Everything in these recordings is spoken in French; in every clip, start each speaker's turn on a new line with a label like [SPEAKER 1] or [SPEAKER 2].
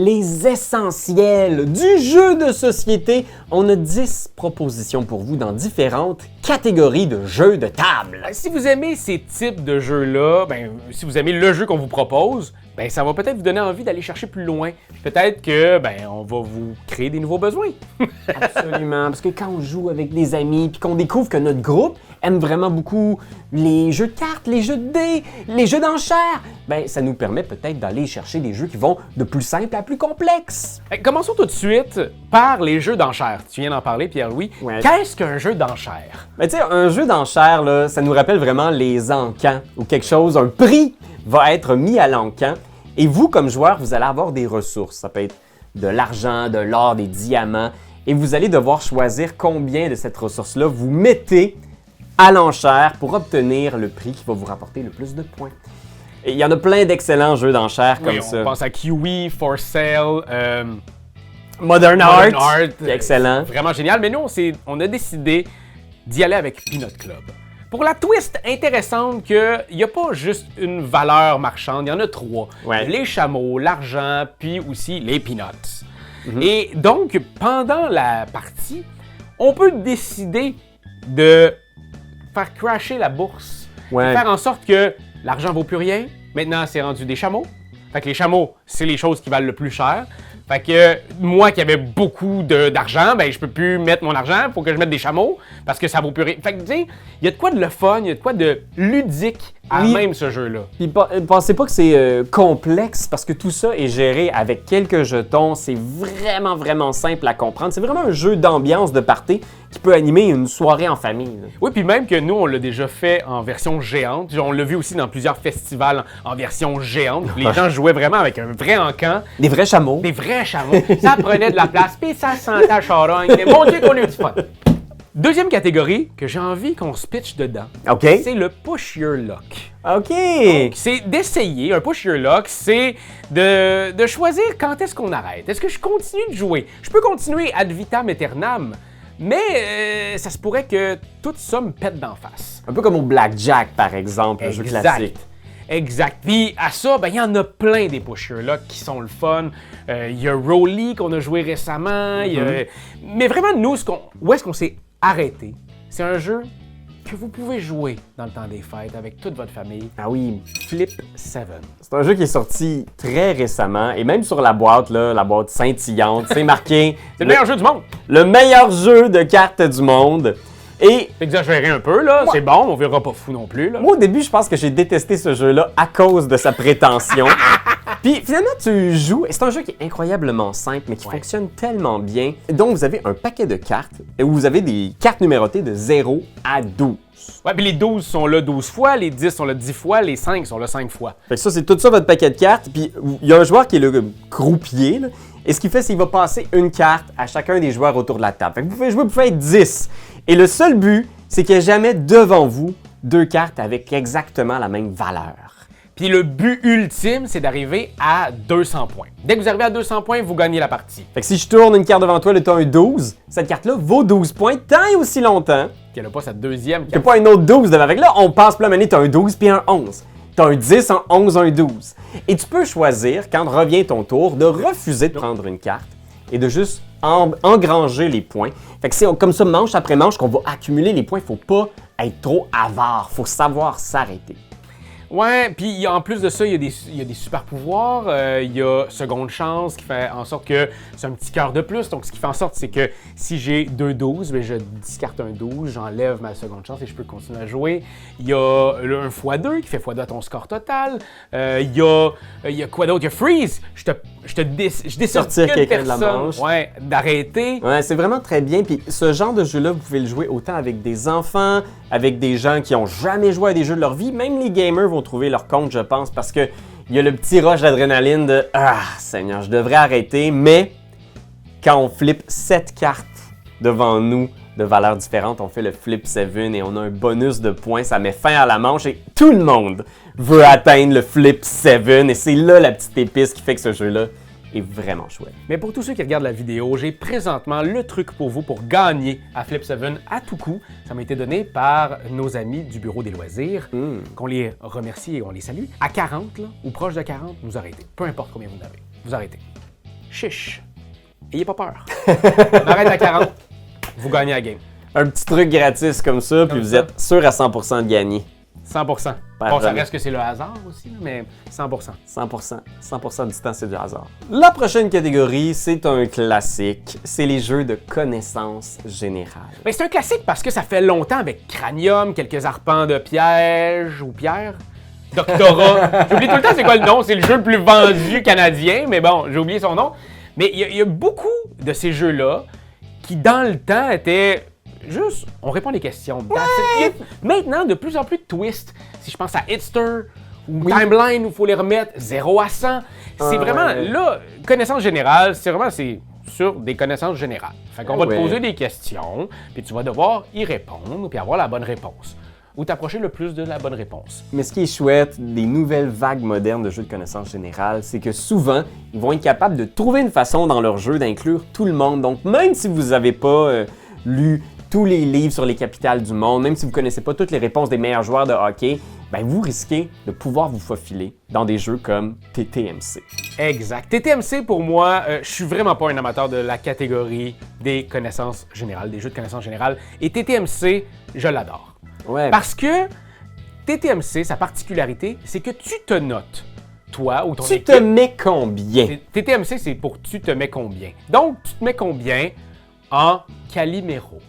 [SPEAKER 1] les essentiels du jeu de société. On a 10 propositions pour vous dans différentes catégories de jeux de table.
[SPEAKER 2] Si vous aimez ces types de jeux-là, si vous aimez le jeu qu'on vous propose, ça va peut-être vous donner envie d'aller chercher plus loin. Peut-être que on va vous créer des nouveaux besoins.
[SPEAKER 1] Absolument, parce que quand on joue avec des amis puis qu'on découvre que notre groupe aime vraiment beaucoup les jeux de cartes, les jeux de dés, les jeux d'enchères, ça nous permet peut-être d'aller chercher des jeux qui vont de plus simple à plus complexe.
[SPEAKER 2] Commençons tout de suite par les jeux d'enchères. Tu viens d'en parler, Pierre-Louis.
[SPEAKER 1] Ouais.
[SPEAKER 2] Qu'est-ce qu'un jeu d'enchères?
[SPEAKER 1] Tu sais, un jeu d'enchères, là, ça nous rappelle vraiment les encans ou quelque chose, un prix va être mis à l'encan et vous, comme joueur, vous allez avoir des ressources. Ça peut être de l'argent, de l'or, des diamants et vous allez devoir choisir combien de cette ressource-là vous mettez à l'enchère pour obtenir le prix qui va vous rapporter le plus de points. Et il y en a plein d'excellents jeux d'enchères comme ça.
[SPEAKER 2] On pense à Kiwi, For Sale,
[SPEAKER 1] Modern Art, excellent.
[SPEAKER 2] Vraiment génial, mais nous, on a décidé d'y aller avec Peanut Club. Pour la twist intéressante qu'il n'y a pas juste une valeur marchande, il y en a 3.
[SPEAKER 1] Ouais.
[SPEAKER 2] Les chameaux, l'argent, puis aussi les peanuts. Et donc, pendant la partie, on peut décider de faire crasher la bourse.
[SPEAKER 1] Ouais.
[SPEAKER 2] Faire en sorte que l'argent vaut plus rien. Maintenant, c'est rendu des chameaux. Fait que les chameaux, c'est les choses qui valent le plus cher. Fait que moi qui avais beaucoup d'argent, je peux plus mettre mon argent, faut que je mette des chameaux parce que ça vaut plus rien. Fait que tu sais, il y a de quoi de le fun, il y a de quoi de ludique à même ce jeu-là.
[SPEAKER 1] Puis pensez pas que c'est complexe parce que tout ça est géré avec quelques jetons, c'est vraiment vraiment simple à comprendre. C'est vraiment un jeu d'ambiance de party qui peut animer une soirée en famille. Là.
[SPEAKER 2] Oui, puis même que nous, on l'a déjà fait en version géante. On l'a vu aussi dans plusieurs festivals en version géante. Les gens jouaient vraiment avec un vrai encan.
[SPEAKER 1] Des vrais chameaux.
[SPEAKER 2] Des vrais chameaux. Ça prenait de la place, puis ça sentait la charogne. Mais mon Dieu qu'on a eu du fun. Deuxième catégorie que j'ai envie qu'on se pitche dedans,
[SPEAKER 1] OK.
[SPEAKER 2] c'est le Push Your Luck.
[SPEAKER 1] OK.
[SPEAKER 2] Donc, c'est d'essayer, un Push Your Luck, c'est de choisir quand est-ce qu'on arrête. Est-ce que je continue de jouer? Je peux continuer ad vitam aeternam, mais ça se pourrait que tout ça me pète d'en face.
[SPEAKER 1] Un peu comme au Blackjack, par exemple, un jeu classique.
[SPEAKER 2] Exact. Puis à ça, il y en a plein des Push Your Luck qui sont le fun. Il y a Rolly qu'on a joué récemment. Mais vraiment, nous, où est-ce qu'on s'est arrêté? C'est un jeu que vous pouvez jouer dans le temps des fêtes avec toute votre famille.
[SPEAKER 1] Ah oui.
[SPEAKER 2] Flip 7.
[SPEAKER 1] C'est un jeu qui est sorti très récemment et même sur la boîte, là, la boîte scintillante, c'est marqué...
[SPEAKER 2] C'est le meilleur jeu du monde!
[SPEAKER 1] Le meilleur jeu de cartes du monde. Et
[SPEAKER 2] exagéré un peu, là. C'est bon, on verra pas fou non plus, là.
[SPEAKER 1] moi, au début, je pense que j'ai détesté ce jeu-là à cause de sa prétention. Puis finalement, tu joues, et c'est un jeu qui est incroyablement simple, mais qui fonctionne tellement bien. Donc, vous avez un paquet de cartes, et vous avez des cartes numérotées de 0 à 12.
[SPEAKER 2] Ouais, puis les 12 sont là 12 fois, les 10 sont là 10 fois, les 5 sont là 5 fois.
[SPEAKER 1] Fait que ça, c'est tout ça votre paquet de cartes. Puis il y a un joueur qui est le croupier, là, et ce qu'il fait, c'est qu'il va passer une carte à chacun des joueurs autour de la table. Fait que vous pouvez jouer, vous pouvez être 10. Et le seul but, c'est qu'il n'y ait jamais devant vous 2 cartes avec exactement la même valeur.
[SPEAKER 2] Puis le but ultime, c'est d'arriver à 200 points. Dès que vous arrivez à 200 points, vous gagnez la partie.
[SPEAKER 1] Fait que si je tourne une carte devant toi, là, tu as un 12, cette carte-là vaut 12 points tant et aussi longtemps
[SPEAKER 2] Puis elle n'a pas sa deuxième
[SPEAKER 1] qu'il n'y
[SPEAKER 2] carte.
[SPEAKER 1] a pas un autre 12 devant. Fait que là, on passe plein d'années, tu as un 12 puis un 11. Tu as un 10, un 11, un 12. Et tu peux choisir, quand revient ton tour, de refuser de prendre une carte et de juste engranger les points. Fait que c'est comme ça, manche après manche, qu'on va accumuler les points. Il ne faut pas être trop avare. Il faut savoir s'arrêter.
[SPEAKER 2] Ouais, puis en plus de ça, il y a des super pouvoirs. Il y a seconde chance qui fait en sorte que c'est un petit cœur de plus. Donc, ce qui fait en sorte, c'est que si j'ai 2 12, je discarte un 12, j'enlève ma seconde chance et je peux continuer à jouer. Il y a un x2 qui fait x2 à ton score total. Il y a quoi d'autre? Il y a freeze. Je décide
[SPEAKER 1] Sortir quelqu'un de la manche.
[SPEAKER 2] Ouais, d'arrêter.
[SPEAKER 1] Ouais, c'est vraiment très bien. Puis ce genre de jeu-là, vous pouvez le jouer autant avec des enfants, avec des gens qui n'ont jamais joué à des jeux de leur vie. Même les gamers vont trouver leur compte, je pense, parce que il y a le petit rush d'adrénaline de « Ah, Seigneur, je devrais arrêter », mais quand on flippe 7 cartes devant nous de valeurs différentes, on fait le flip 7 et on a un bonus de points, ça met fin à la manche et tout le monde veut atteindre le flip 7 et c'est là la petite épice qui fait que ce jeu-là est vraiment chouette.
[SPEAKER 2] Mais pour tous ceux qui regardent la vidéo, j'ai présentement le truc pour vous pour gagner à Flip 7 à tout coup. Ça m'a été donné par nos amis du Bureau des loisirs, qu'on les remercie et on les salue. À 40, là, ou proche de 40, vous arrêtez. Peu importe combien vous en avez, vous arrêtez. chiche. Ayez pas peur. On arrête à 40, vous gagnez la game.
[SPEAKER 1] Un petit truc gratis comme ça, puis vous êtes sûr à 100% de gagner.
[SPEAKER 2] 100%. Bon, ça reste que c'est le hasard aussi, mais 100%.
[SPEAKER 1] 100% du temps, c'est du hasard. La prochaine catégorie, c'est un classique. C'est les jeux de connaissances générales.
[SPEAKER 2] Mais c'est un classique parce que ça fait longtemps avec Cranium, quelques arpents de piège ou pierre. Doctorat. J'oublie tout le temps c'est quoi le nom. C'est le jeu le plus vendu canadien, mais bon, j'ai oublié son nom. Mais il y a beaucoup de ces jeux-là qui, dans le temps, étaient juste, on répond les questions. Il y a maintenant de plus en plus de twists. Si je pense à Hitster ou Timeline, où il faut les remettre 0 à 100. C'est vraiment, là, connaissance générale, c'est sur des connaissances générales. Fait qu'on va te poser des questions, puis tu vas devoir y répondre, puis avoir la bonne réponse. Ou t'approcher le plus de la bonne réponse.
[SPEAKER 1] Mais ce qui est chouette des nouvelles vagues modernes de jeux de connaissances générales, c'est que souvent, ils vont être capables de trouver une façon dans leur jeu d'inclure tout le monde. Donc, même si vous n'avez pas lu tous les livres sur les capitales du monde, même si vous ne connaissez pas toutes les réponses des meilleurs joueurs de hockey, ben vous risquez de pouvoir vous faufiler dans des jeux comme TTMC.
[SPEAKER 2] Exact. TTMC, pour moi, je suis vraiment pas un amateur de la catégorie des connaissances générales, des jeux de connaissances générales. Et TTMC, je l'adore.
[SPEAKER 1] Ouais.
[SPEAKER 2] Parce que TTMC, sa particularité, c'est que tu te notes, toi ou ton équipe.
[SPEAKER 1] Tu te mets combien?
[SPEAKER 2] TTMC, c'est pour tu te mets combien. Donc, tu te mets combien en Calimero.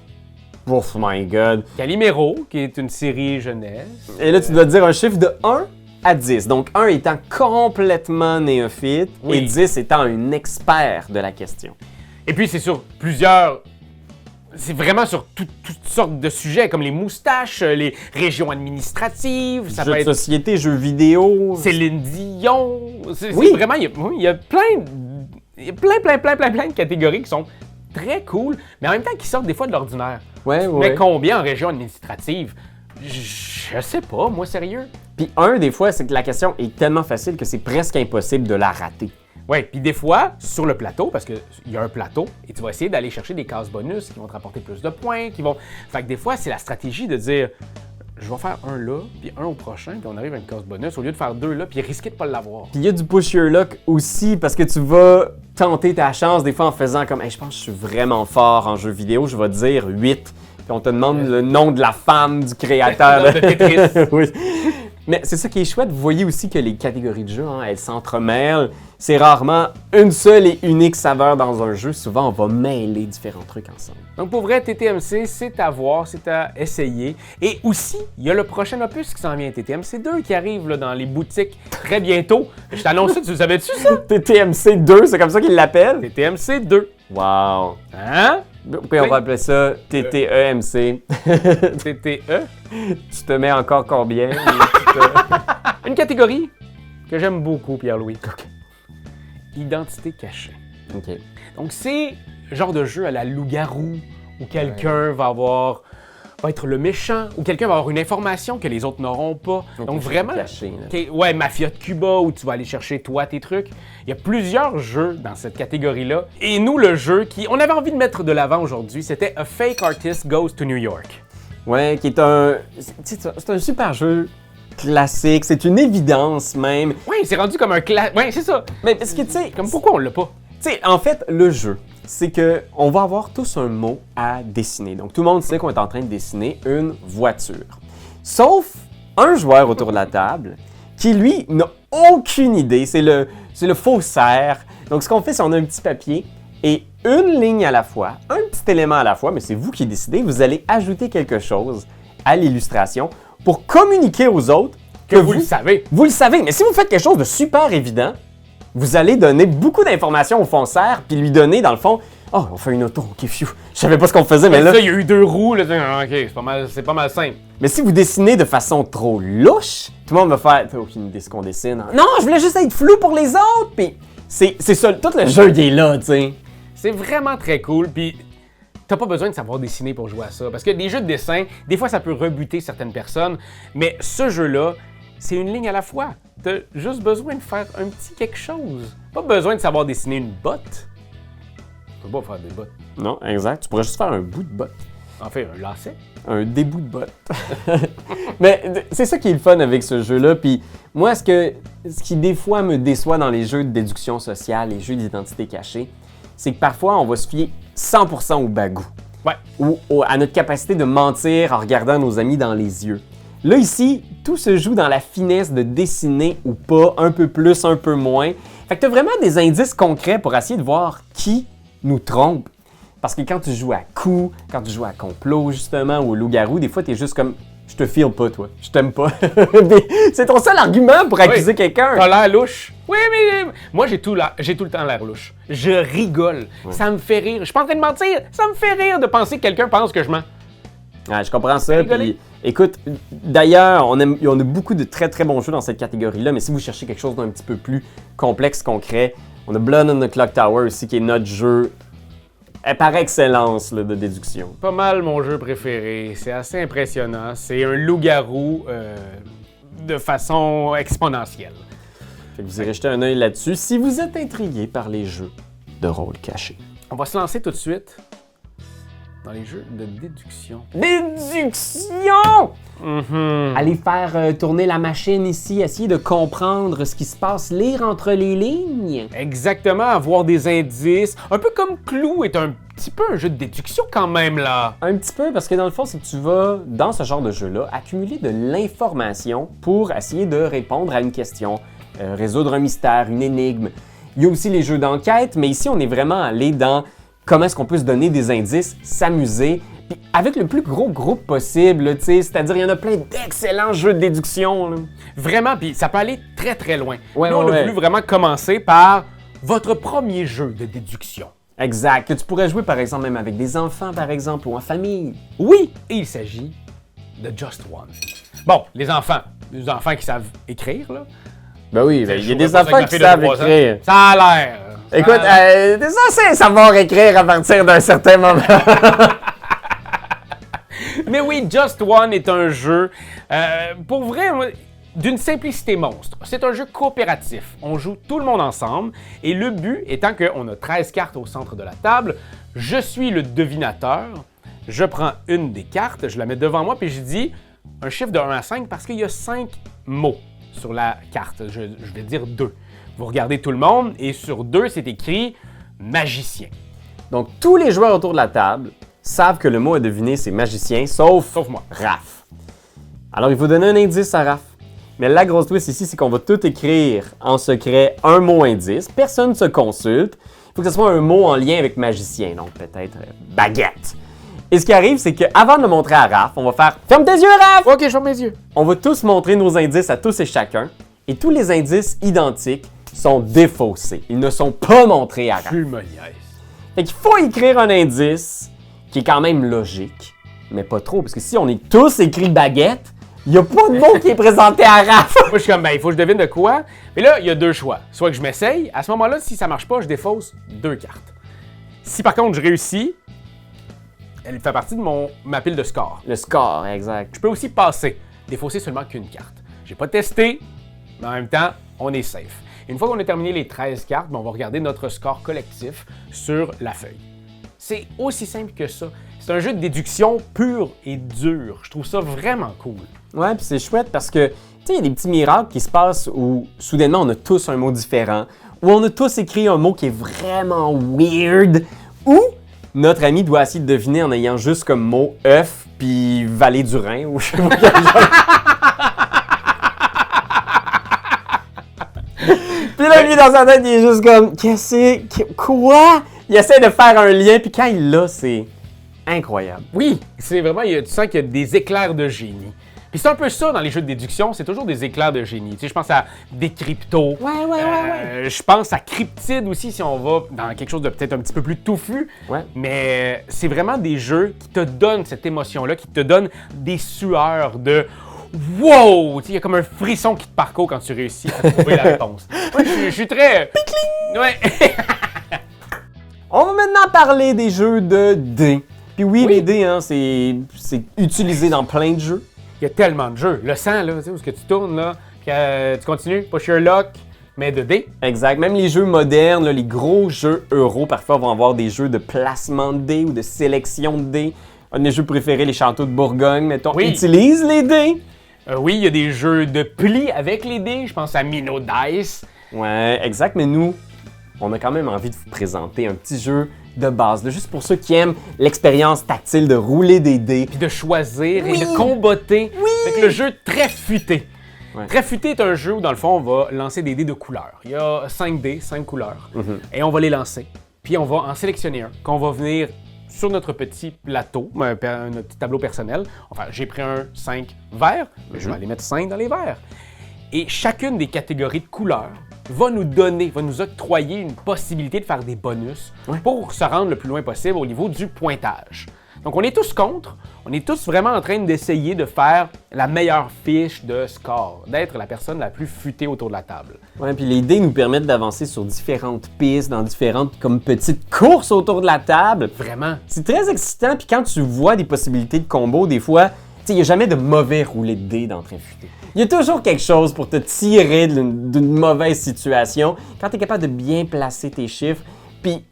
[SPEAKER 1] Oh my God.
[SPEAKER 2] Calimero, qui est une série jeunesse.
[SPEAKER 1] Et là, tu dois dire un chiffre de 1 à 10. Donc, 1 étant complètement néophyte et 10 étant un expert de la question.
[SPEAKER 2] Et puis, c'est sur plusieurs... C'est vraiment sur toutes sortes de sujets, comme les moustaches, les régions administratives. Ça
[SPEAKER 1] Jeux
[SPEAKER 2] peut
[SPEAKER 1] de
[SPEAKER 2] être
[SPEAKER 1] société, jeux vidéo.
[SPEAKER 2] Céline Dion. C'est
[SPEAKER 1] Oui.
[SPEAKER 2] vraiment... Il y a plein de catégories qui sont très cool, mais en même temps qui sortent des fois de l'ordinaire.
[SPEAKER 1] Ouais.
[SPEAKER 2] Mais combien en région administrative? Je sais pas, moi, sérieux.
[SPEAKER 1] Puis des fois, c'est que la question est tellement facile que c'est presque impossible de la rater.
[SPEAKER 2] Ouais, puis des fois, sur le plateau, parce qu'il y a un plateau, et tu vas essayer d'aller chercher des cases bonus qui vont te rapporter plus de points, Fait que des fois, c'est la stratégie de dire, je vais faire un là, puis un au prochain, puis on arrive à une case bonus, au lieu de faire 2 là, puis risquer de pas l'avoir.
[SPEAKER 1] Puis il y a du push your luck aussi, parce que tu vas tenter ta chance des fois en faisant comme hey, je pense que je suis vraiment fort en jeu vidéo, je vais dire 8. Puis on te demande le nom de la femme du créateur.
[SPEAKER 2] De Tetris.
[SPEAKER 1] Oui. Mais c'est ça qui est chouette. Vous voyez aussi que les catégories de jeux, elles s'entremêlent. C'est rarement une seule et unique saveur dans un jeu. Souvent, on va mêler différents trucs ensemble.
[SPEAKER 2] Donc pour vrai, TTMC, c'est à voir, c'est à essayer. Et aussi, il y a le prochain opus qui s'en vient, TTMC 2, qui arrive là, dans les boutiques très bientôt. Je t'annonce ça, tu le savais-tu ça?
[SPEAKER 1] TTMC 2, c'est comme ça qu'ils l'appellent?
[SPEAKER 2] TTMC 2.
[SPEAKER 1] Wow!
[SPEAKER 2] Hein?
[SPEAKER 1] Puis on va appeler ça TTEMC.
[SPEAKER 2] TTE?
[SPEAKER 1] Tu te mets encore combien?
[SPEAKER 2] Une catégorie que j'aime beaucoup, Pierre-Louis. Identité cachée.
[SPEAKER 1] OK.
[SPEAKER 2] Donc, c'est le genre de jeu à la loup-garou où quelqu'un va être le méchant ou quelqu'un va avoir une information que les autres n'auront pas. Donc, vraiment,
[SPEAKER 1] caché,
[SPEAKER 2] Mafia de Cuba où tu vas aller chercher toi tes trucs. Il y a plusieurs jeux dans cette catégorie-là. Et nous, le jeu on avait envie de mettre de l'avant aujourd'hui, c'était A Fake Artist Goes to New York.
[SPEAKER 1] Ouais, qui est c'est un super jeu classique, c'est une évidence même.
[SPEAKER 2] Oui, c'est rendu comme un classique. Oui, c'est ça.
[SPEAKER 1] Mais parce que tu sais,
[SPEAKER 2] Comme pourquoi on l'a pas?
[SPEAKER 1] Tu sais, en fait, le jeu, c'est que on va avoir tous un mot à dessiner. Donc, tout le monde sait qu'on est en train de dessiner une voiture. Sauf un joueur autour de la table qui, lui, n'a aucune idée. C'est le faussaire. Donc, ce qu'on fait, c'est qu'on a un petit papier et une ligne à la fois, un petit élément à la fois, mais c'est vous qui décidez. Vous allez ajouter quelque chose à l'illustration pour communiquer aux autres
[SPEAKER 2] Que vous le savez.
[SPEAKER 1] Vous le savez, mais si vous faites quelque chose de super évident, vous allez donner beaucoup d'informations au faussaire, puis lui donner, dans le fond, oh, on fait une auto, ok, phew. Je savais pas ce qu'on faisait, mais là...
[SPEAKER 2] Ça, il y a eu 2 roues, là, ok, c'est pas mal simple.
[SPEAKER 1] Mais si vous dessinez de façon trop louche, tout le monde va faire, t'as aucune idée ce qu'on dessine. Non, je voulais juste être flou pour les autres, puis c'est ça, tout le jeu, il est là, tu sais.
[SPEAKER 2] C'est vraiment très cool, puis t'as pas besoin de savoir dessiner pour jouer à ça, parce que des jeux de dessin, des fois, ça peut rebuter certaines personnes, mais ce jeu-là, c'est une ligne à la fois. T'as juste besoin de faire un petit quelque chose. Pas besoin de savoir dessiner une botte. Tu peux pas faire des bottes.
[SPEAKER 1] Non, exact. Tu pourrais juste faire un bout de botte.
[SPEAKER 2] En fait, un lacet.
[SPEAKER 1] Un début de botte. Mais c'est ça qui est le fun avec ce jeu-là. Puis moi, ce qui des fois me déçoit dans les jeux de déduction sociale, les jeux d'identité cachée, c'est que parfois, on va se fier 100% au bagou.
[SPEAKER 2] Ouais.
[SPEAKER 1] Ou à notre capacité de mentir en regardant nos amis dans les yeux. Là, ici, tout se joue dans la finesse de dessiner ou pas, un peu plus, un peu moins. Fait que tu as vraiment des indices concrets pour essayer de voir qui nous trompe. Parce que quand tu joues à coup, quand tu joues à complot, justement, ou au loup-garou, des fois, tu es juste comme « Je te file pas, toi. Je t'aime pas. » C'est ton seul argument pour accuser quelqu'un.
[SPEAKER 2] T'as l'air louche. Oui, mais moi, j'ai tout le temps l'air louche. Je rigole. Ouais. Ça me fait rire. Je suis pas en train de mentir. Ça me fait rire de penser que quelqu'un pense que je mens.
[SPEAKER 1] Ouais, je comprends ça. Puis, écoute, d'ailleurs, on a beaucoup de très très bons jeux dans cette catégorie-là, mais si vous cherchez quelque chose d'un petit peu plus complexe, concret, on a Blood on the Clock Tower aussi, qui est notre jeu par excellence là, de déduction.
[SPEAKER 2] Pas mal mon jeu préféré. C'est assez impressionnant. C'est un loup-garou de façon exponentielle.
[SPEAKER 1] Fait que vous irez jeter un œil là-dessus si vous êtes intrigué par les jeux de rôle caché.
[SPEAKER 2] On va se lancer tout de suite dans les jeux de déduction.
[SPEAKER 1] Déduction! Allez faire tourner la machine ici, essayer de comprendre ce qui se passe, lire entre les lignes.
[SPEAKER 2] Exactement, avoir des indices. Un peu comme Clou est un petit peu un jeu de déduction quand même, là.
[SPEAKER 1] Un petit peu, parce que dans le fond, c'est que tu vas, dans ce genre de jeu-là, accumuler de l'information pour essayer de répondre à une question, résoudre un mystère, une énigme. Il y a aussi les jeux d'enquête, mais ici, on est vraiment allé dans comment est-ce qu'on peut se donner des indices, s'amuser, puis avec le plus gros groupe possible, tu sais, c'est-à-dire il y en a plein d'excellents jeux de déduction. Là.
[SPEAKER 2] Vraiment, puis ça peut aller très très loin.
[SPEAKER 1] Ouais,
[SPEAKER 2] nous, on a voulu vraiment commencer par votre premier jeu de déduction.
[SPEAKER 1] Exact, que tu pourrais jouer par exemple même avec des enfants par exemple ou en famille.
[SPEAKER 2] Oui, et il s'agit de Just One. Bon, les enfants qui savent écrire, là.
[SPEAKER 1] Ben oui, il y a des enfants qui savent écrire.
[SPEAKER 2] Ça a l'air.
[SPEAKER 1] Écoute, t'es censé savoir écrire à partir d'un certain moment.
[SPEAKER 2] Mais oui, Just One est un jeu, pour vrai, d'une simplicité monstre. C'est un jeu coopératif. On joue tout le monde ensemble et le but étant qu'on a 13 cartes au centre de la table. Je suis le devinateur. Je prends une des cartes, je la mets devant moi puis je dis un chiffre de 1 à 5 parce qu'il y a 5 mots sur la carte. Je vais dire 2. Vous regardez tout le monde et sur 2, c'est écrit « magicien ».
[SPEAKER 1] Donc, tous les joueurs autour de la table savent que le mot à deviner, c'est magicien, sauf
[SPEAKER 2] moi.
[SPEAKER 1] Raph. Alors, il faut donner un indice à Raph. Mais la grosse twist ici, c'est qu'on va tout écrire en secret un mot indice. Personne ne se consulte. Il faut que ce soit un mot en lien avec magicien, donc peut-être baguette. Et ce qui arrive, c'est qu'avant de le montrer à Raph, on va faire « Ferme tes yeux, Raph! »
[SPEAKER 2] Ok, je ferme mes yeux.
[SPEAKER 1] On va tous montrer nos indices à tous et chacun. Et tous les indices identiques sont défaussés. Ils ne sont pas montrés à Raph.
[SPEAKER 2] Tu me niaises.
[SPEAKER 1] Fait qu'il faut écrire un indice qui est quand même logique, mais pas trop, parce que si on est tous écrit baguette, il n'y a pas de mot qui est présenté à Raph.
[SPEAKER 2] Moi, je suis comme, ben, il faut que je devine de quoi. Mais là, il y a 2 choix. Soit que je m'essaye, à ce moment-là, si ça marche pas, je défausse 2 cartes. Si par contre je réussis, elle fait partie de ma pile de score.
[SPEAKER 1] Le score, exact.
[SPEAKER 2] Je peux aussi passer, défausser seulement qu'une carte. J'ai pas testé, mais en même temps, on est safe. Une fois qu'on a terminé les 13 cartes, on va regarder notre score collectif sur la feuille. C'est aussi simple que ça. C'est un jeu de déduction pur et dur. Je trouve ça vraiment cool.
[SPEAKER 1] Ouais, puis c'est chouette parce que, tu sais, il y a des petits miracles qui se passent où, soudainement, on a tous un mot différent, où on a tous écrit un mot qui est vraiment weird, ou notre ami doit essayer de deviner en ayant juste comme mot œuf puis vallée du Rhin, ou je sais pas quel genre. Puis là, lui, dans sa tête, il est juste comme, quoi? Il essaie de faire un lien, puis quand il l'a, c'est incroyable.
[SPEAKER 2] Oui, c'est vraiment, tu sens qu'il y a des éclairs de génie. Puis c'est un peu ça dans les jeux de déduction, c'est toujours des éclairs de génie. Tu sais, je pense à Décrypto.
[SPEAKER 1] Ouais.
[SPEAKER 2] Je pense à Cryptid aussi, si on va dans quelque chose de peut-être un petit peu plus touffu.
[SPEAKER 1] Ouais.
[SPEAKER 2] Mais c'est vraiment des jeux qui te donnent cette émotion-là, qui te donnent des sueurs de wow! Il y a comme un frisson qui te parcourt quand tu réussis à trouver la réponse. Moi, je suis très... Ouais.
[SPEAKER 1] On va maintenant parler des jeux de dés. Puis oui, les dés, hein, c'est utilisé dans plein de jeux.
[SPEAKER 2] Il y a tellement de jeux. Le sang, là, tu sais, où est-ce que tu tournes, là, puis tu continues, pas Sherlock, mais de dés.
[SPEAKER 1] Exact. Même les jeux modernes, là, les gros jeux euros, parfois vont avoir des jeux de placement de dés ou de sélection de dés. un de mes jeux préférés, les châteaux de Bourgogne, mettons,
[SPEAKER 2] Oui.
[SPEAKER 1] utilise les dés.
[SPEAKER 2] Oui, il y a des jeux de plis avec les dés. Je pense à Mino Dice.
[SPEAKER 1] Ouais, exact, mais nous, on a quand même envie de vous présenter un petit jeu de base, là, juste pour ceux qui aiment l'expérience tactile de rouler des dés.
[SPEAKER 2] Puis de choisir et
[SPEAKER 1] Oui.
[SPEAKER 2] de comboter avec le jeu très futé.
[SPEAKER 1] Ouais.
[SPEAKER 2] Très futé est un jeu où, dans le fond, on va lancer des dés de couleurs. Il y a 5 dés, 5 couleurs. Et on va les lancer. Puis on va en sélectionner un qu'on va venir sur notre petit plateau, notre petit tableau personnel. Enfin, j'ai pris un 5 vert, mais je vais aller mettre 5 dans les verts. Et chacune des catégories de couleurs va nous octroyer une possibilité de faire des bonus pour se rendre le plus loin possible au niveau du pointage. Donc on est tous contre, on est tous vraiment en train d'essayer de faire la meilleure fiche de score, d'être la personne la plus futée autour de la table.
[SPEAKER 1] Ouais, puis les dés nous permettent d'avancer sur différentes pistes, dans différentes comme petites courses autour de la table.
[SPEAKER 2] Vraiment.
[SPEAKER 1] C'est très excitant, puis quand tu vois des possibilités de combo, des fois, il n'y a jamais de mauvais roulé de dés dans Train Futé. Il y a toujours quelque chose pour te tirer d'une mauvaise situation quand tu es capable de bien placer tes chiffres, puis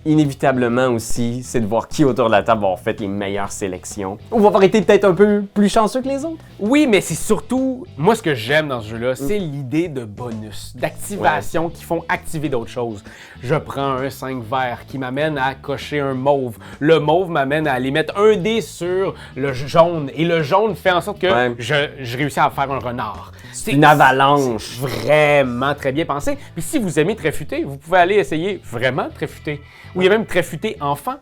[SPEAKER 1] inévitablement aussi, c'est de voir qui autour de la table va avoir fait les meilleures sélections. Ou va avoir été peut-être un peu plus chanceux que les autres.
[SPEAKER 2] Oui, mais c'est surtout, moi ce que j'aime dans ce jeu-là, c'est l'idée de bonus, d'activation qui font activer d'autres choses. Je prends un 5 vert qui m'amène à cocher un mauve. Le mauve m'amène à aller mettre un dé sur le jaune. Et le jaune fait en sorte que je réussis à faire un renard.
[SPEAKER 1] C'est une avalanche.
[SPEAKER 2] C'est vraiment très bien pensé. Puis si vous aimez Très Futé, vous pouvez aller essayer vraiment Très Futé. Ou il y a même Très Futé enfant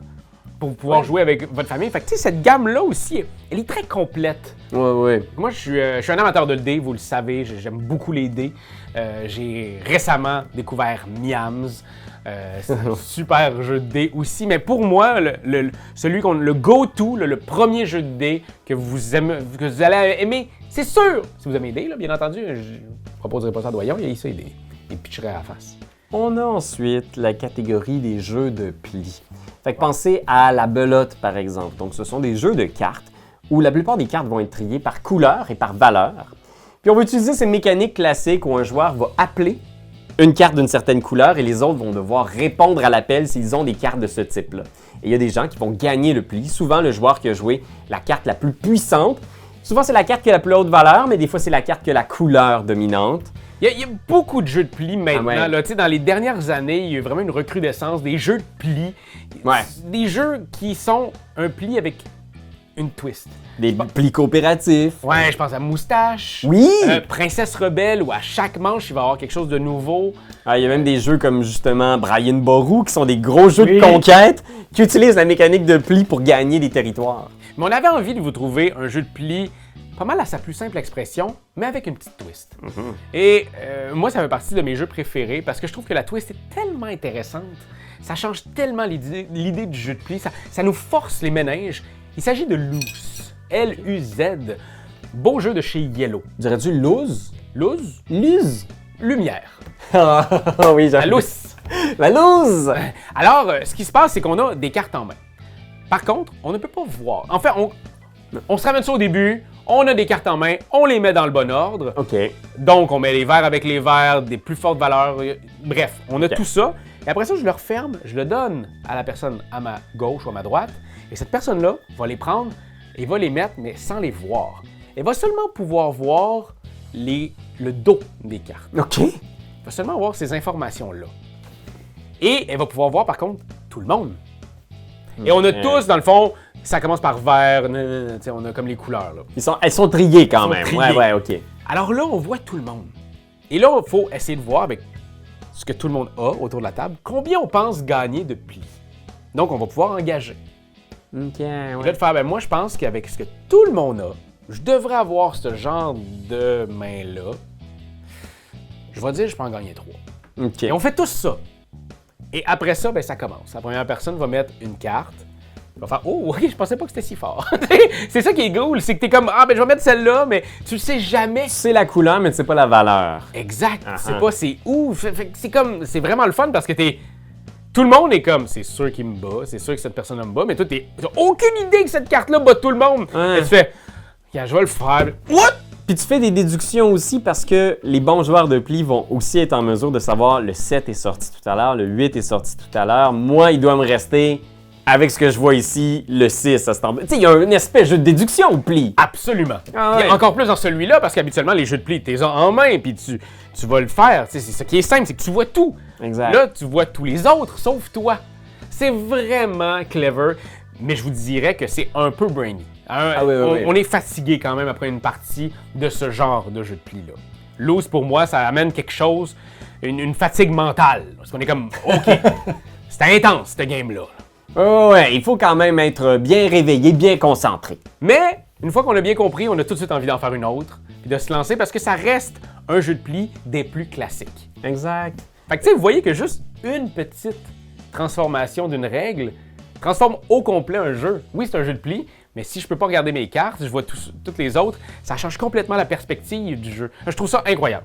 [SPEAKER 2] pour pouvoir jouer avec votre famille. Fait que tu sais, cette gamme-là aussi, elle est très complète.
[SPEAKER 1] Ouais.
[SPEAKER 2] Moi, je suis un amateur de dés, vous le savez, j'aime beaucoup les dés. J'ai récemment découvert Miams. C'est un super jeu de dés aussi, mais pour moi, le go-to, le premier jeu de dés que vous allez aimer, c'est sûr, si vous aimez les dés, là, bien entendu, je ne proposerai pas ça à Doyon, il y a ça, il pitcherait à la face.
[SPEAKER 1] On a ensuite la catégorie des jeux de plis. Fait que pensez à la belote, par exemple. Donc, ce sont des jeux de cartes où la plupart des cartes vont être triées par couleur et par valeur. Puis, on va utiliser ces mécaniques classiques où un joueur va appeler une carte d'une certaine couleur et les autres vont devoir répondre à l'appel s'ils ont des cartes de ce type-là. Et il y a des gens qui vont gagner le pli. Souvent, le joueur qui a joué la carte la plus puissante. Souvent, c'est la carte qui a la plus haute valeur, mais des fois, c'est la carte qui a la couleur dominante.
[SPEAKER 2] Il y a beaucoup de jeux de plis maintenant.
[SPEAKER 1] Ah ouais.
[SPEAKER 2] Là, dans les dernières années, il y a eu vraiment une recrudescence des jeux de plis.
[SPEAKER 1] Ouais.
[SPEAKER 2] Des jeux qui sont un pli avec une twist.
[SPEAKER 1] Des plis coopératifs.
[SPEAKER 2] Ouais, je pense à Moustache.
[SPEAKER 1] Oui!
[SPEAKER 2] Princesse Rebelle, où à chaque manche, il va y avoir quelque chose de nouveau.
[SPEAKER 1] Ah, il y a même des jeux comme justement Brian Boru qui sont des gros jeux
[SPEAKER 2] Oui.
[SPEAKER 1] de conquête qui utilisent la mécanique de pli pour gagner des territoires.
[SPEAKER 2] Mais on avait envie de vous trouver un jeu de pli pas mal à sa plus simple expression, mais avec une petite twist. Et moi, ça fait partie de mes jeux préférés parce que je trouve que la twist est tellement intéressante. Ça change tellement l'idée du jeu de pli. Ça nous force les méninges. Il s'agit de Luz. L-U-Z. Beau jeu de chez Yellow.
[SPEAKER 1] Dirais-tu Luz?
[SPEAKER 2] Luz?
[SPEAKER 1] Luz?
[SPEAKER 2] Lumière.
[SPEAKER 1] Ah oui,
[SPEAKER 2] La
[SPEAKER 1] j'aime.
[SPEAKER 2] Luz.
[SPEAKER 1] La Luz!
[SPEAKER 2] Alors, ce qui se passe, c'est qu'on a des cartes en main. Par contre, on ne peut pas voir. En fait, on se ramène ça au début, on a des cartes en main, on les met dans le bon ordre.
[SPEAKER 1] OK.
[SPEAKER 2] Donc, on met les verts avec les verts, des plus fortes valeurs. Bref, on a tout ça. Et après ça, je le referme, je le donne à la personne à ma gauche ou à ma droite. Et cette personne-là va les prendre et va les mettre, mais sans les voir. Elle va seulement pouvoir voir le dos des cartes.
[SPEAKER 1] OK.
[SPEAKER 2] Elle va seulement voir ces informations-là. Et elle va pouvoir voir, par contre, tout le monde. Et on a tous, dans le fond, ça commence par vert, on a comme les couleurs. Là.
[SPEAKER 1] Elles sont triées quand
[SPEAKER 2] Elles sont
[SPEAKER 1] même.
[SPEAKER 2] triées.
[SPEAKER 1] Ouais, OK.
[SPEAKER 2] Alors là, on voit tout le monde. Et là, il faut essayer de voir avec ce que tout le monde a autour de la table, combien on pense gagner de plis. Donc, on va pouvoir engager.
[SPEAKER 1] OK,
[SPEAKER 2] Et là,
[SPEAKER 1] ouais.
[SPEAKER 2] de faire, moi, je pense qu'avec ce que tout le monde a, je devrais avoir ce genre de main-là. Je vais dire, je peux en gagner 3.
[SPEAKER 1] OK.
[SPEAKER 2] Et on fait tous ça. Et après ça, ça commence. La première personne va mettre une carte. Il va faire « Oh, oui, je pensais pas que c'était si fort. » C'est ça qui est cool, c'est que t'es comme « Ah, je vais mettre celle-là, mais tu le sais jamais. »
[SPEAKER 1] C'est la couleur, mais tu sais pas la valeur.
[SPEAKER 2] Exact.
[SPEAKER 1] Uh-huh.
[SPEAKER 2] C'est pas c'est où. C'est vraiment le fun parce que tout le monde est comme, c'est sûr qu'il me bat, c'est sûr que cette personne me bat, mais toi, t'as aucune idée que cette carte-là bat tout le monde.
[SPEAKER 1] Ouais.
[SPEAKER 2] Et tu fais, je vais le faire. What?
[SPEAKER 1] Puis tu fais des déductions aussi parce que les bons joueurs de pli vont aussi être en mesure de savoir le 7 est sorti tout à l'heure, le 8 est sorti tout à l'heure. Moi, il doit me rester avec ce que je vois ici, le 6, ça se tombe. Tu sais, il y a une espèce de jeu de déduction au pli.
[SPEAKER 2] Absolument.
[SPEAKER 1] Ah
[SPEAKER 2] Et
[SPEAKER 1] ouais.
[SPEAKER 2] encore plus dans celui-là, parce qu'habituellement, les jeux de pli, tu les as en main, puis tu vas le faire. Tu sais, c'est ça qui est simple, c'est que tu vois tout.
[SPEAKER 1] Exact.
[SPEAKER 2] Là, tu vois tous les autres, sauf toi. C'est vraiment clever, mais je vous dirais que c'est un peu brainy. On est fatigué quand même après une partie de ce genre de jeu de pli-là. Loose, pour moi, ça amène quelque chose, une fatigue mentale. Parce qu'on est comme, OK, c'était intense, ce game-là.
[SPEAKER 1] Oh ouais, il faut quand même être bien réveillé, bien concentré.
[SPEAKER 2] Mais, une fois qu'on a bien compris, on a tout de suite envie d'en faire une autre, puis de se lancer, parce que ça reste un jeu de pli des plus classiques.
[SPEAKER 1] Exact.
[SPEAKER 2] Fait que, tu sais, vous voyez que juste une petite transformation d'une règle transforme au complet un jeu. Oui, c'est un jeu de pli, mais si je peux pas regarder mes cartes, je vois toutes les autres, ça change complètement la perspective du jeu. Je trouve ça incroyable.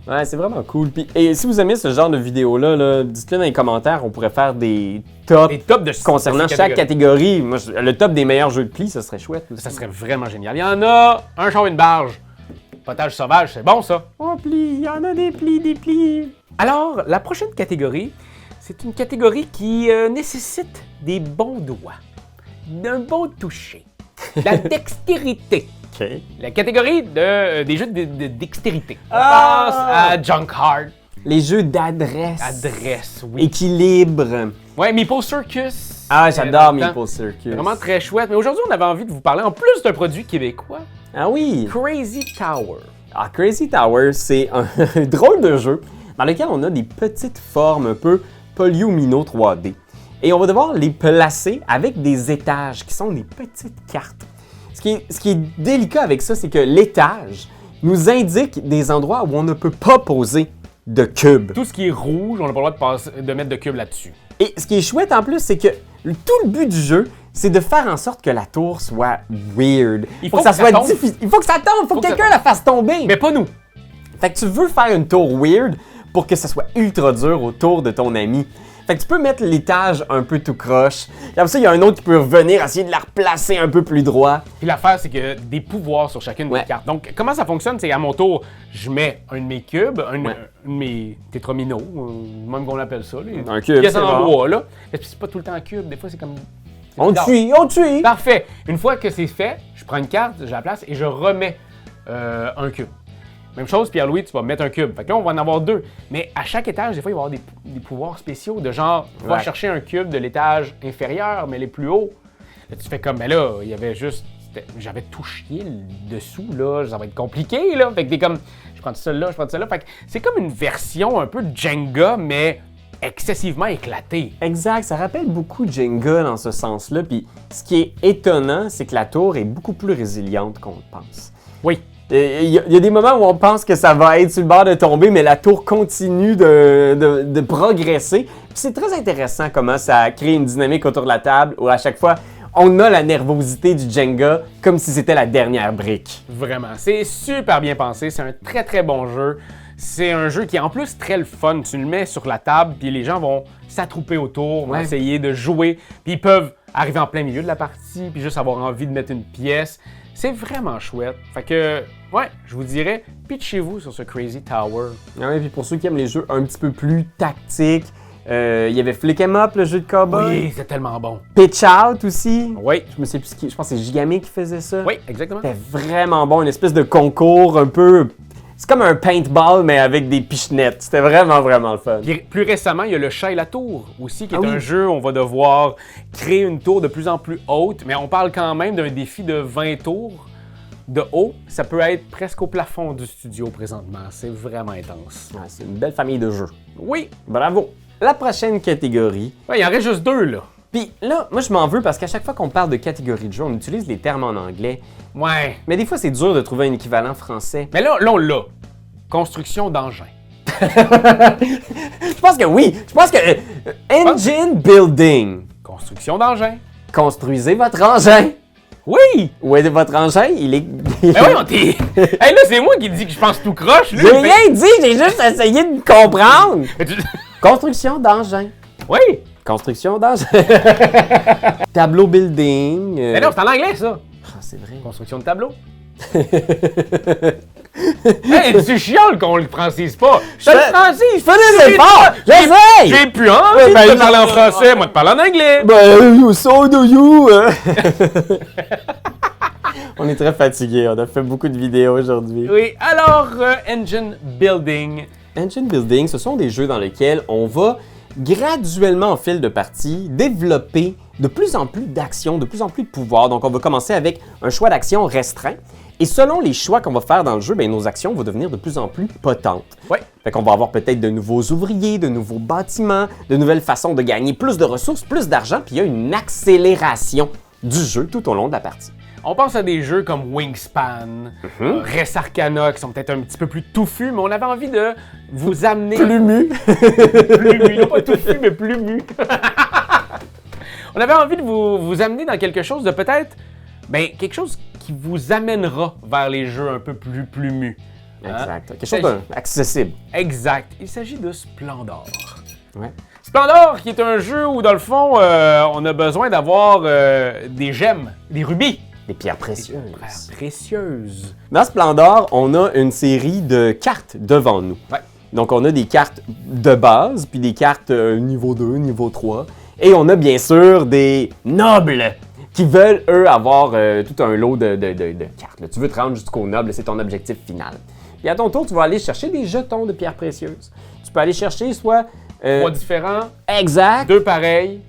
[SPEAKER 1] Ouais, c'est vraiment cool. Puis, et si vous aimez ce genre de vidéo-là, là, dites-le dans les commentaires, on pourrait faire des tops
[SPEAKER 2] Des tops de
[SPEAKER 1] concernant
[SPEAKER 2] de ces
[SPEAKER 1] chaque
[SPEAKER 2] catégories.
[SPEAKER 1] catégorie. Moi, le top des meilleurs jeux de pli, ça serait chouette. Aussi.
[SPEAKER 2] Ça serait vraiment génial. Il y en a un char, une barge. Potage sauvage, c'est bon ça.
[SPEAKER 1] Oh, pli, il y en a des plis.
[SPEAKER 2] Alors, la prochaine catégorie, c'est une catégorie qui nécessite des bons doigts, d'un bon toucher, de la dextérité.
[SPEAKER 1] OK.
[SPEAKER 2] La catégorie des jeux de dextérité. On
[SPEAKER 1] Ah!
[SPEAKER 2] pense à Junk Heart,
[SPEAKER 1] Les jeux d'adresse.
[SPEAKER 2] Adresse, oui.
[SPEAKER 1] Équilibre.
[SPEAKER 2] Ouais, Meeple Circus.
[SPEAKER 1] Ah, j'adore
[SPEAKER 2] Longtemps.
[SPEAKER 1] Maple Circus.
[SPEAKER 2] C'est vraiment très chouette. Mais aujourd'hui, on avait envie de vous parler, en plus d'un produit québécois,
[SPEAKER 1] Ah oui.
[SPEAKER 2] Crazy Tower.
[SPEAKER 1] Ah, Crazy Tower, c'est un drôle de jeu dans lequel on a des petites formes un peu polyomino 3D. Et on va devoir les placer avec des étages qui sont des petites cartes. Ce qui est délicat avec ça, c'est que l'étage nous indique des endroits où on ne peut pas poser de cubes.
[SPEAKER 2] Tout ce qui est rouge, on n'a pas le droit de mettre de cubes là-dessus.
[SPEAKER 1] Et ce qui est chouette en plus, c'est que tout le but du jeu, c'est de faire en sorte que la tour soit weird.
[SPEAKER 2] Il faut
[SPEAKER 1] que ça
[SPEAKER 2] que ça
[SPEAKER 1] soit
[SPEAKER 2] tombe.
[SPEAKER 1] difficile. Il faut que ça tombe, il faut que
[SPEAKER 2] que ça
[SPEAKER 1] quelqu'un la fasse tomber.
[SPEAKER 2] Mais pas nous.
[SPEAKER 1] Fait que tu veux faire une tour weird pour que ça soit ultra dur autour de ton ami. Fait que tu peux mettre l'étage un peu tout croche. Et après ça, il y a un autre qui peut revenir, essayer de la replacer un peu plus droit.
[SPEAKER 2] Puis l'affaire, c'est que des pouvoirs sur chacune
[SPEAKER 1] Ouais.
[SPEAKER 2] des cartes. Donc, comment ça fonctionne? C'est à mon tour, je mets un de mes cubes, un
[SPEAKER 1] Ouais.
[SPEAKER 2] de mes tétraminos, même qu'on appelle ça.
[SPEAKER 1] Un cube,
[SPEAKER 2] pièces
[SPEAKER 1] c'est
[SPEAKER 2] en
[SPEAKER 1] bon.
[SPEAKER 2] bois, là. Mais c'est pas tout le temps un cube, des fois, c'est comme...
[SPEAKER 1] On te suit.
[SPEAKER 2] Parfait. Une fois que c'est fait, je prends une carte, je la place et je remets un cube. Même chose, Pierre-Louis, tu vas mettre un cube. Fait que là, on va en avoir deux. Mais à chaque étage, des fois, il va y avoir des pouvoirs spéciaux de genre, va
[SPEAKER 1] Ouais.
[SPEAKER 2] chercher un cube de l'étage inférieur, mais les plus hauts. Là, tu fais comme, mais là, il y avait juste. J'avais tout chié le dessous, là. Ça va être compliqué, là. Fait que t'es comme, je prends celle-là, je prends celle-là. Fait que c'est comme une version un peu de Jenga, mais excessivement éclatée.
[SPEAKER 1] Exact, ça rappelle beaucoup Jenga dans ce sens-là. Puis ce qui est étonnant, c'est que la tour est beaucoup plus résiliente qu'on le pense.
[SPEAKER 2] Oui.
[SPEAKER 1] Il y a des moments où on pense que ça va être sur le bord de tomber, mais la tour continue de progresser. Puis c'est très intéressant comment ça crée une dynamique autour de la table où à chaque fois, on a la nervosité du Jenga comme si c'était la dernière brique.
[SPEAKER 2] Vraiment. C'est super bien pensé. C'est un très très bon jeu. C'est un jeu qui est en plus très le fun. Tu le mets sur la table, puis les gens vont s'attrouper autour, vont
[SPEAKER 1] Ouais.
[SPEAKER 2] essayer de jouer, puis ils peuvent arriver en plein milieu de la partie, puis juste avoir envie de mettre une pièce. C'est vraiment chouette. Fait que, ouais, je vous dirais, pitchez-vous sur ce Crazy Tower.
[SPEAKER 1] Ah ouais, puis pour ceux qui aiment les jeux un petit peu plus tactiques, il y avait Flick 'em Up, le jeu de cowboy.
[SPEAKER 2] Oui, c'est tellement bon.
[SPEAKER 1] Pitch Out aussi.
[SPEAKER 2] Oui,
[SPEAKER 1] Je me sais plus qui. Je pense que c'est Gigame qui faisait ça.
[SPEAKER 2] oui, exactement.
[SPEAKER 1] C'était vraiment bon, une espèce de concours un peu. C'est comme un paintball, mais avec des pichenettes. C'était vraiment, vraiment le fun.
[SPEAKER 2] Puis plus récemment, il y a le chat et la tour aussi, qui est
[SPEAKER 1] Ah oui.
[SPEAKER 2] un jeu où on va devoir créer une tour de plus en plus haute, mais on parle quand même d'un défi de 20 tours de haut. Ça peut être presque au plafond du studio présentement. C'est vraiment intense.
[SPEAKER 1] Ouais, c'est une belle famille de jeux.
[SPEAKER 2] Oui,
[SPEAKER 1] Bravo. La prochaine catégorie.
[SPEAKER 2] ouais, il en reste juste deux, là.
[SPEAKER 1] Puis là, moi je m'en veux parce qu'à chaque fois qu'on parle de catégorie de jeu, on utilise les termes en anglais.
[SPEAKER 2] Ouais.
[SPEAKER 1] Mais des fois, c'est dur de trouver un équivalent français.
[SPEAKER 2] Mais là on l'a. Construction d'engins.
[SPEAKER 1] Je pense que oui. Je pense que engine building.
[SPEAKER 2] Construction d'engins.
[SPEAKER 1] Construisez votre engin.
[SPEAKER 2] Oui!
[SPEAKER 1] Où est votre engin? Il est.
[SPEAKER 2] Mais oui, on t'est. Hey, là, c'est moi qui dis que je pense tout croche, lui.
[SPEAKER 1] J'ai rien dit, j'ai juste essayé de comprendre.
[SPEAKER 2] Mais tu-
[SPEAKER 1] Construction d'engin.
[SPEAKER 2] Oui!
[SPEAKER 1] Construction d'engin. Tableau building.
[SPEAKER 2] Mais non, c'est en anglais, ça.
[SPEAKER 1] Ah, c'est vrai.
[SPEAKER 2] Construction de tableau. Hey, tu chiales qu'on le francise pas. Je te le francise.
[SPEAKER 1] Je fais des efforts! J'essaye!
[SPEAKER 2] J'ai plus envie
[SPEAKER 1] ben,
[SPEAKER 2] de te parler en français, moi de parler en anglais.
[SPEAKER 1] Ben, so do you! On est très fatigués, on a fait beaucoup de vidéos aujourd'hui.
[SPEAKER 2] Oui, alors, engine building.
[SPEAKER 1] Engine Building, ce sont des jeux dans lesquels on va graduellement, en fil de partie, développer de plus en plus d'actions, de plus en plus de pouvoirs. Donc, on va commencer avec un choix d'action restreint. Et selon les choix qu'on va faire dans le jeu, bien, nos actions vont devenir de plus en plus potentes.
[SPEAKER 2] Ouais.
[SPEAKER 1] Fait qu'on va avoir peut-être de nouveaux ouvriers, de nouveaux bâtiments, de nouvelles façons de gagner plus de ressources, plus d'argent, puis il y a une accélération du jeu tout au long de la partie.
[SPEAKER 2] On pense à des jeux comme Wingspan, Res Arcana, qui sont peut-être un petit peu plus touffus, mais on avait envie de vous amener...
[SPEAKER 1] Plus mu!
[SPEAKER 2] Plus mu, non pas touffus, mais plus mu. On avait envie de vous amener dans quelque chose de peut-être... Ben, quelque chose qui vous amènera vers les jeux un peu plus mu.
[SPEAKER 1] Exact. Quelque chose d'accessible.
[SPEAKER 2] Exact. Il s'agit de Splendor.
[SPEAKER 1] Ouais.
[SPEAKER 2] Splendor, qui est un jeu où, dans le fond, on a besoin d'avoir des gemmes, des rubis.
[SPEAKER 1] Des pierres précieuses.
[SPEAKER 2] Des pierres précieuses.
[SPEAKER 1] Dans Splendor, on a une série de cartes devant nous.
[SPEAKER 2] Ouais.
[SPEAKER 1] Donc, on a des cartes de base, puis des cartes niveau 2, niveau 3. Et on a bien sûr des nobles qui veulent, eux, avoir tout un lot de cartes. Là. Tu veux te rendre jusqu'au noble, c'est ton objectif final. Puis à ton tour, tu vas aller chercher des jetons de pierres précieuses. Tu peux aller chercher soit...
[SPEAKER 2] 3 différents,
[SPEAKER 1] exact.
[SPEAKER 2] 2 pareils,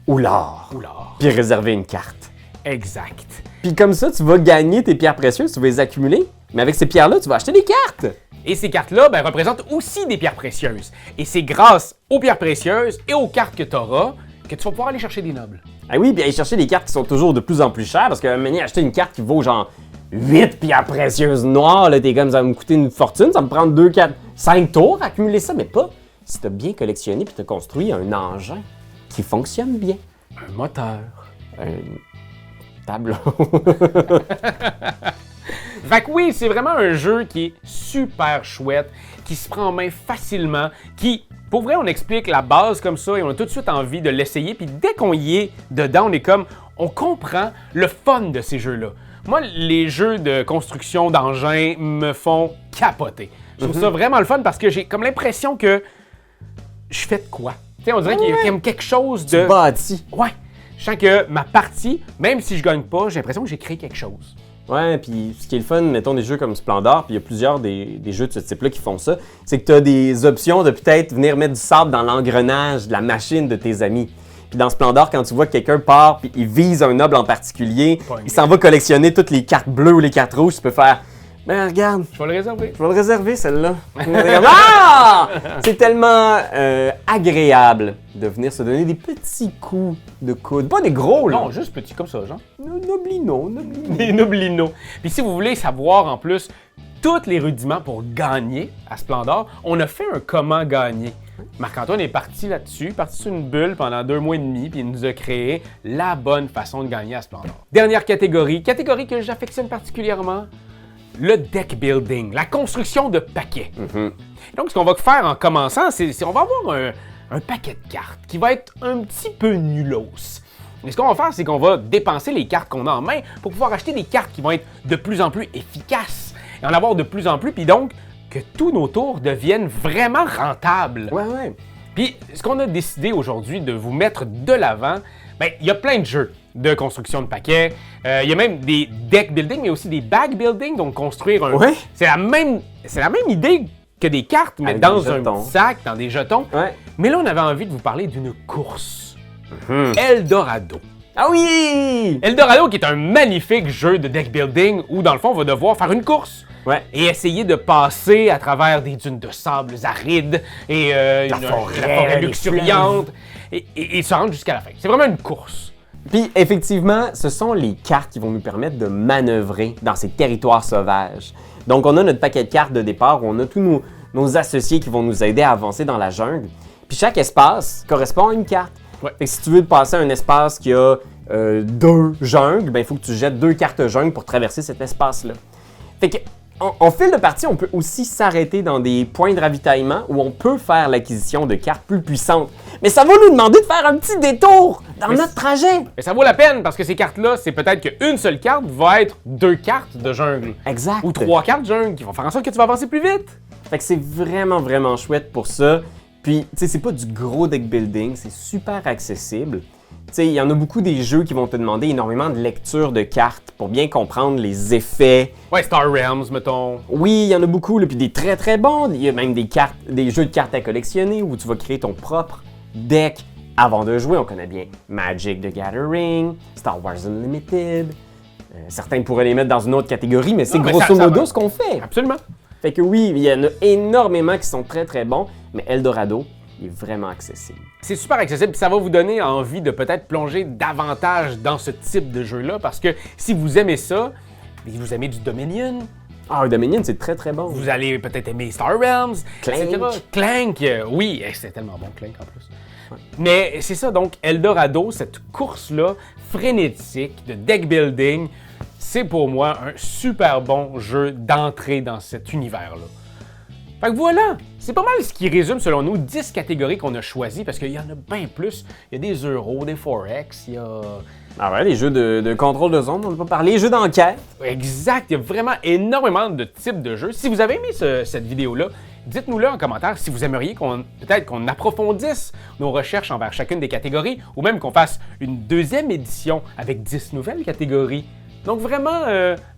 [SPEAKER 1] Ou l'or.
[SPEAKER 2] ou l'or.
[SPEAKER 1] Puis réserver une carte.
[SPEAKER 2] Exact.
[SPEAKER 1] Puis comme ça, tu vas gagner tes pierres précieuses, tu vas les accumuler. Mais avec ces pierres-là, tu vas acheter des cartes.
[SPEAKER 2] Et ces cartes-là ben, représentent aussi des pierres précieuses. Et c'est grâce aux pierres précieuses et aux cartes que tu auras que tu vas pouvoir aller chercher des nobles.
[SPEAKER 1] Ah oui, puis aller chercher des cartes qui sont toujours de plus en plus chères, parce qu'à un moment donné, acheter une carte qui vaut genre 8 pierres précieuses noires, là, t'es comme ça va me coûter une fortune, ça va me prendre 2, 4, 5 tours à accumuler ça, mais pas si t'as bien collectionné puis t'as construit un engin qui fonctionne bien.
[SPEAKER 2] Un moteur.
[SPEAKER 1] Un tableau.
[SPEAKER 2] Fait que oui, c'est vraiment un jeu qui est super chouette, qui se prend en main facilement, qui, pour vrai, on explique la base comme ça et on a tout de suite envie de l'essayer. Puis dès qu'on y est dedans, on est comme, on comprend le fun de ces jeux-là. Moi, les jeux de construction d'engins me font capoter. Je trouve ça vraiment le fun parce que j'ai comme l'impression que je fais de quoi. Tu sais, on dirait qu'il y a comme quelque chose de...
[SPEAKER 1] Bâti.
[SPEAKER 2] Ouais. Je sens que ma partie, même si je gagne pas, j'ai l'impression que j'ai créé quelque chose.
[SPEAKER 1] Ouais, puis ce qui est le fun, mettons des jeux comme Splendor, puis il y a plusieurs des jeux de ce type-là qui font ça, c'est que tu as des options de peut-être venir mettre du sable dans l'engrenage de la machine de tes amis. Puis dans Splendor, quand tu vois que quelqu'un part puis il vise un noble en particulier, il s'en va collectionner toutes les cartes bleues ou les cartes rouges, tu peux faire « Ben regarde,
[SPEAKER 2] Je vais le réserver.
[SPEAKER 1] je vais le réserver celle-là. » Ah! C'est tellement agréable de venir se donner des petits coups de coude. Pas des gros, là.
[SPEAKER 2] Non, juste petit comme ça, genre.
[SPEAKER 1] Noblino.
[SPEAKER 2] Des noblinos. Puis si vous voulez savoir en plus tous les rudiments pour gagner à Splendor, on a fait un comment gagner. Marc-Antoine est parti là-dessus, parti sur une bulle pendant 2 mois et demi, puis il nous a créé la bonne façon de gagner à Splendor. Dernière catégorie que j'affectionne particulièrement, le deck building, la construction de paquets. Donc ce qu'on va faire en commençant, c'est on va avoir un paquet de cartes qui va être un petit peu nulos. Et ce qu'on va faire, c'est qu'on va dépenser les cartes qu'on a en main pour pouvoir acheter des cartes qui vont être de plus en plus efficaces et en avoir de plus en plus, puis donc que tous nos tours deviennent vraiment rentables.
[SPEAKER 1] Ouais.
[SPEAKER 2] Puis ce qu'on a décidé aujourd'hui de vous mettre de l'avant, ben il y a plein de jeux de construction de paquets. Il y a même des deck building, mais aussi des bag building, donc construire un...
[SPEAKER 1] Ouais.
[SPEAKER 2] C'est la même idée que des cartes, mais
[SPEAKER 1] Avec
[SPEAKER 2] dans
[SPEAKER 1] des
[SPEAKER 2] un
[SPEAKER 1] jetons.
[SPEAKER 2] petit sac, dans des jetons.
[SPEAKER 1] Ouais.
[SPEAKER 2] Mais là, on avait envie de vous parler d'une course. Eldorado.
[SPEAKER 1] Ah oui!
[SPEAKER 2] Eldorado qui est un magnifique jeu de deck building où, dans le fond, on va devoir faire une course.
[SPEAKER 1] Ouais.
[SPEAKER 2] Et essayer de passer à travers des dunes de sable arides et
[SPEAKER 1] La forêt, les
[SPEAKER 2] luxuriante et se rendre jusqu'à la fin. C'est vraiment une course.
[SPEAKER 1] Puis effectivement, ce sont les cartes qui vont nous permettre de manœuvrer dans ces territoires sauvages. Donc on a notre paquet de cartes de départ où on a tous nos associés qui vont nous aider à avancer dans la jungle. Puis chaque espace correspond à une carte.
[SPEAKER 2] Ouais.
[SPEAKER 1] Fait que si tu veux passer un espace qui a 2 jungles, ben il faut que tu jettes 2 cartes jungles pour traverser cet espace-là. Fait que en fil de partie, on peut aussi s'arrêter dans des points de ravitaillement où on peut faire l'acquisition de cartes plus puissantes. Mais ça va nous demander de faire un petit détour dans notre trajet.
[SPEAKER 2] Mais ça vaut la peine parce que ces cartes-là, c'est peut-être qu'une seule carte va être 2 cartes de jungle.
[SPEAKER 1] Exact.
[SPEAKER 2] Ou 3 cartes jungle qui vont faire en sorte que tu vas avancer plus vite.
[SPEAKER 1] Fait que c'est vraiment, vraiment chouette pour ça. Puis, tu sais, c'est pas du gros deck building, c'est super accessible. Tu sais, il y en a beaucoup des jeux qui vont te demander énormément de lecture de cartes pour bien comprendre les effets.
[SPEAKER 2] Ouais, Star Realms, mettons.
[SPEAKER 1] Oui, il y en a beaucoup, là, puis des très très bons. Il y a même des jeux de cartes à collectionner où tu vas créer ton propre deck avant de jouer. On connaît bien Magic the Gathering, Star Wars Unlimited. Certains pourraient les mettre dans une autre catégorie, mais c'est grosso modo ce qu'on fait.
[SPEAKER 2] Absolument.
[SPEAKER 1] Fait que oui, il y en a énormément qui sont très très bons, mais Eldorado, il est vraiment accessible.
[SPEAKER 2] C'est super accessible, puis ça va vous donner envie de peut-être plonger davantage dans ce type de jeu-là, parce que si vous aimez ça, si vous aimez du Dominion,
[SPEAKER 1] Dominion, c'est très très bon.
[SPEAKER 2] vous allez peut-être aimer Star Realms,
[SPEAKER 1] Clank.
[SPEAKER 2] etc. Clank, oui, c'est tellement bon, Clank en plus. Ouais. Mais c'est ça, donc Eldorado, cette course-là, frénétique, de deck building, c'est pour moi un super bon jeu d'entrée dans cet univers-là. Fait que voilà, c'est pas mal ce qui résume selon nous 10 catégories qu'on a choisies parce qu'il y en a bien plus. Il y a des euros, des forex, il y a...
[SPEAKER 1] Ah ouais, les jeux de contrôle de zone, on n'a pas parlé, les jeux d'enquête.
[SPEAKER 2] Exact, il y a vraiment énormément de types de jeux. Si vous avez aimé cette vidéo-là, dites-nous-le en commentaire si vous aimeriez peut-être qu'on approfondisse nos recherches envers chacune des catégories ou même qu'on fasse une deuxième édition avec 10 nouvelles catégories. Donc vraiment,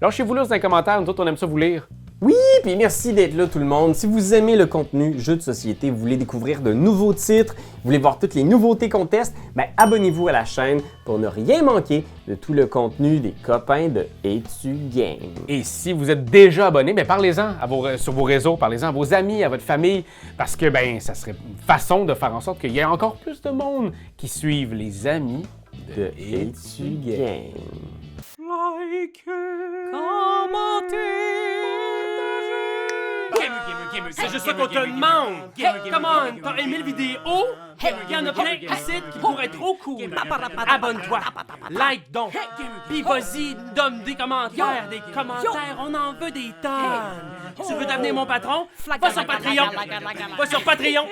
[SPEAKER 2] lâchez-vous là dans les commentaires, nous autres on aime ça vous lire.
[SPEAKER 1] Oui, puis merci d'être là tout le monde. Si vous aimez le contenu jeux de société, vous voulez découvrir de nouveaux titres, vous voulez voir toutes les nouveautés qu'on teste, ben abonnez-vous à la chaîne pour ne rien manquer de tout le contenu des copains de Es-tu Game.
[SPEAKER 2] Et si vous êtes déjà abonné, ben parlez-en sur vos réseaux, parlez-en à vos amis, à votre famille, parce que ben ça serait une façon de faire en sorte qu'il y ait encore plus de monde qui suivent les amis
[SPEAKER 1] de Es-tu Game.
[SPEAKER 3] C'est juste ça qu'on te demande! Hey, come on! T'as aimé la vidéo? Hey, y'en a plein ici qui pourraient être trop cool! Abonne-toi! Like donc! Pis vas-y, donne des commentaires! Des commentaires, on en veut des tonnes! Tu veux devenir mon patron? Va sur Patreon! Va sur Patreon!